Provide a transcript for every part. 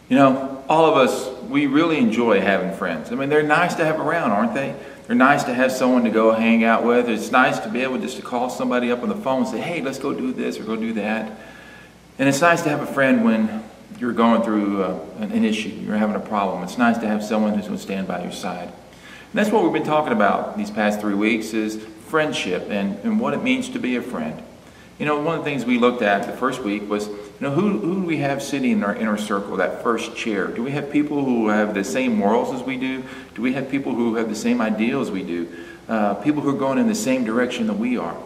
You know, all of us, we really enjoy having friends. I mean, they're nice to have around, aren't they? They're nice to have someone to go hang out with. It's nice to be able just to call somebody up on the phone and say, hey, let's go do this or go do that. And it's nice to have a friend when you're going through an issue, you're having a problem. It's nice to have someone who's going to stand by your side. And that's what we've been talking about these past 3 weeks is friendship and what it means to be a friend. You know, one of the things we looked at the first week was, you know, who do we have sitting in our inner circle, that first chair? Do we have people who have the same morals as we do? Do we have people who have the same ideals we do? People who are going in the same direction that we are?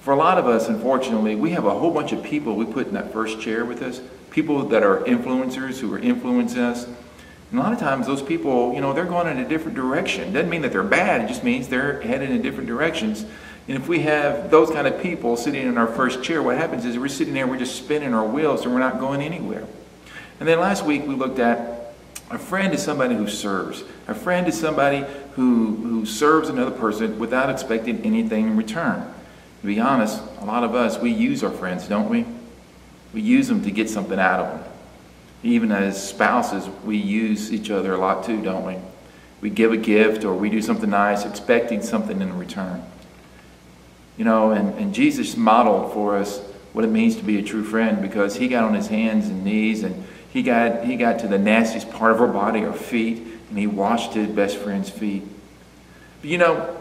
For a lot of us, unfortunately, we have a whole bunch of people we put in that first chair with us, people that are influencers who are influencing us. And a lot of times those people, you know, they're going in a different direction. Doesn't mean that they're bad, it just means they're headed in different directions. And if we have those kind of people sitting in our first chair, what happens is we're sitting there, we're just spinning our wheels and we're not going anywhere. And then last week we looked at a friend is somebody who serves. A friend is somebody who serves another person without expecting anything in return. To be honest, a lot of us, we use our friends, don't we? We use them to get something out of them. Even as spouses, we use each other a lot too, don't we? We give a gift or we do something nice expecting something in return. You know, and Jesus modeled for us what it means to be a true friend because he got on his hands and knees and he got to the nastiest part of our body, our feet, and he washed his best friend's feet. But you know,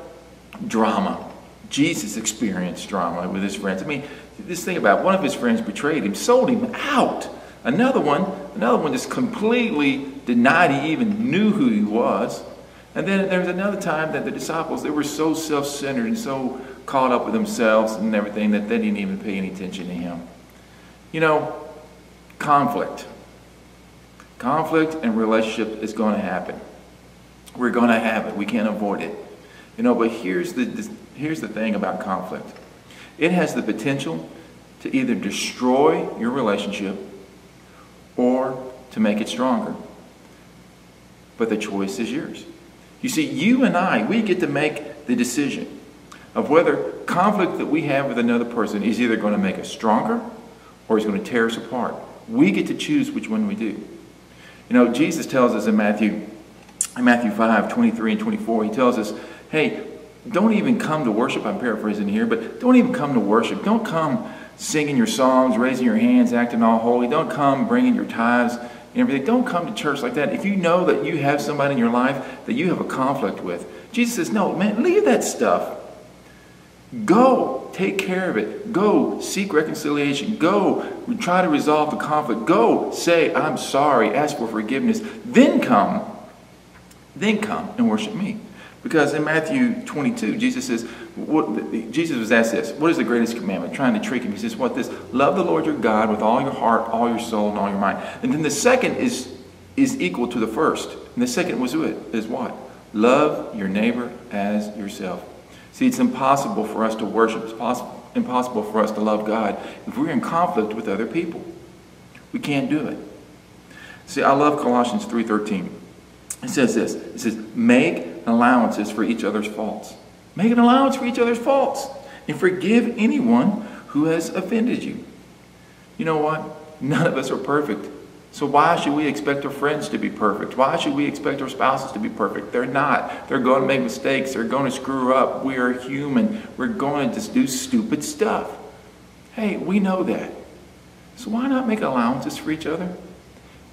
drama. Jesus experienced drama with his friends. I mean, this thing about one of his friends betrayed him, sold him out. Another one just completely denied he even knew who he was. And then there was another time that the disciples, they were so self-centered and so caught up with themselves and everything that they didn't even pay any attention to him. You know, conflict. Conflict and relationship is going to happen. We're going to have it. We can't avoid it. You know, but here's the thing about conflict. It has the potential to either destroy your relationship or to make it stronger. But the choice is yours. You see, you and I, we get to make the decision of whether conflict that we have with another person is either going to make us stronger or is going to tear us apart. We get to choose which one we do. You know, Jesus tells us in Matthew 5:23 and 24, he tells us, hey, don't even come to worship. I'm paraphrasing here, but don't even come to worship. Don't come singing your songs, raising your hands, acting all holy. Don't come bringing your tithes and everything. Don't come to church like that. If you know that you have somebody in your life that you have a conflict with, Jesus says, no, man, leave that stuff. Go take care of it. Go seek reconciliation. Go try to resolve the conflict. Go say, I'm sorry, ask for forgiveness. Then come and worship me. Because in Matthew 22, Jesus says, Jesus was asked this, what is the greatest commandment? Trying to trick him. He says, what this? Love the Lord your God with all your heart, all your soul, and all your mind. And then the second is equal to the first. And the second is what? Love your neighbor as yourself. See, it's impossible for us to worship. It's impossible for us to love God if we're in conflict with other people. We can't do it. See, I love Colossians 3:13. It says this. It says, make allowances for each other's faults. Make an allowance for each other's faults. And forgive anyone who has offended you. You know what? None of us are perfect. So why should we expect our friends to be perfect? Why should we expect our spouses to be perfect? They're not. They're going to make mistakes. They're going to screw up. We are human. We're going to just do stupid stuff. Hey, we know that. So why not make allowances for each other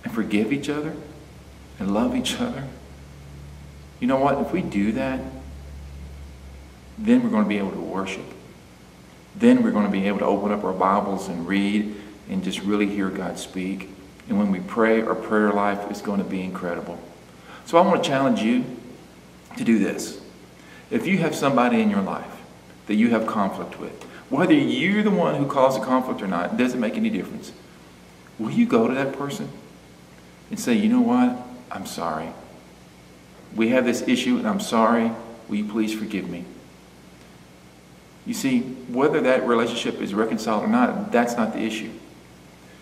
and forgive each other and love each other? You know what? If we do that, then we're going to be able to worship. Then we're going to be able to open up our Bibles and read and just really hear God speak. And when we pray, our prayer life is going to be incredible. So I want to challenge you to do this. If you have somebody in your life that you have conflict with, whether you're the one who caused the conflict or not, it doesn't make any difference. Will you go to that person and say, you know what? I'm sorry. We have this issue and I'm sorry. Will you please forgive me? You see, whether that relationship is reconciled or not, that's not the issue.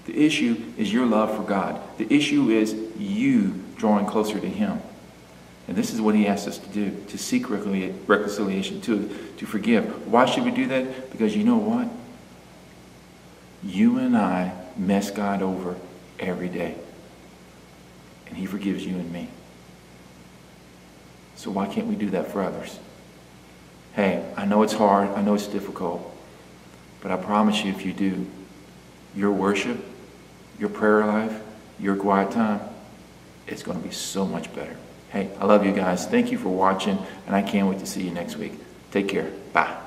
The issue is your love for God. The issue is you drawing closer to Him. And this is what He asks us to do, to seek reconciliation, to forgive. Why should we do that? Because you know what? You and I mess God over every day. forgives you and me. So why can't we do that for others? Hey, I know it's hard. I know it's difficult. But I promise you, if you do, your worship, your prayer life, your quiet time, it's going to be so much better. Hey, I love you guys. Thank you for watching, and I can't wait to see you next week. Take care. Bye.